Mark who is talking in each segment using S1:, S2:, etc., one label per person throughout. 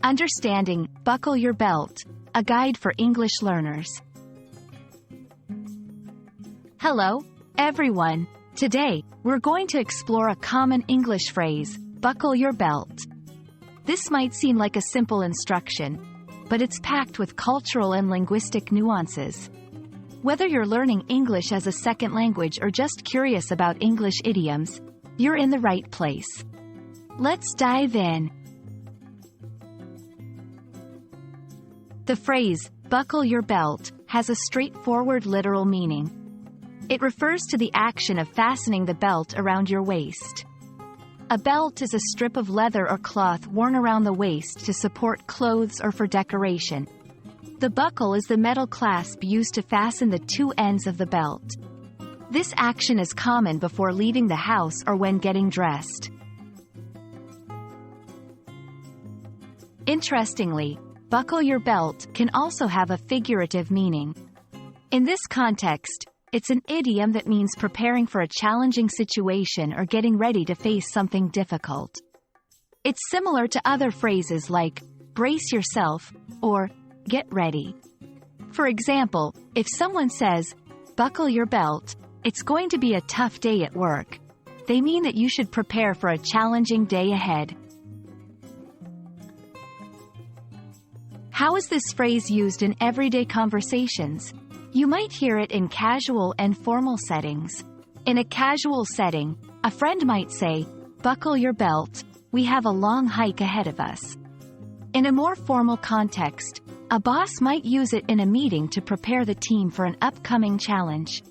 S1: Understanding, buckle your belt, a guide for English learners. Hello, everyone. Today, we're going to explore a common English phrase, buckle your belt. This might seem like a simple instruction, but it's packed with cultural and linguistic nuances. Whether you're learning English as a second language or just curious about English idioms, you're in the right place. Let's dive in. The phrase, buckle your belt, has a straightforward literal meaning. It refers to the action of fastening the belt around your waist. A belt is a strip of leather or cloth worn around the waist to support clothes or for decoration. The buckle is the metal clasp used to fasten the two ends of the belt. This action is common before leaving the house or when getting dressed. Interestingly, buckle your belt can also have a figurative meaning. In this context, it's an idiom that means preparing for a challenging situation or getting ready to face something difficult. It's similar to other phrases like, brace yourself, or get ready. For example, if someone says, buckle your belt, it's going to be a tough day at work, they mean that you should prepare for a challenging day ahead. How is this phrase used in everyday conversations? You might hear it in casual and formal settings. In a casual setting, a friend might say, buckle your belt, we have a long hike ahead of us. In a more formal context, a boss might use it in a meeting to prepare the team for an upcoming challenge.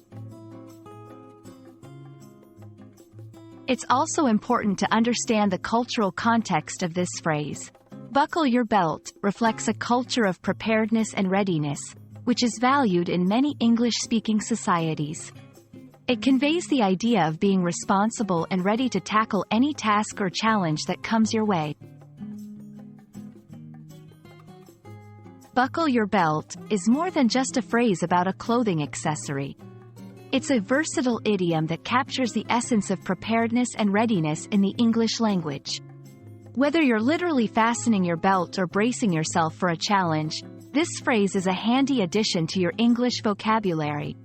S1: It's also important to understand the cultural context of this phrase. Buckle your belt reflects a culture of preparedness and readiness, which is valued in many English-speaking societies. It conveys the idea of being responsible and ready to tackle any task or challenge that comes your way. Buckle your belt is more than just a phrase about a clothing accessory. It's a versatile idiom that captures the essence of preparedness and readiness in the English language. Whether you're literally fastening your belt or bracing yourself for a challenge, this phrase is a handy addition to your English vocabulary.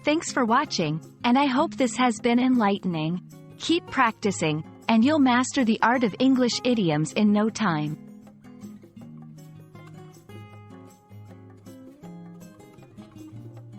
S1: Thanks for watching, and I hope this has been enlightening. Keep practicing, and you'll master the art of English idioms in no time.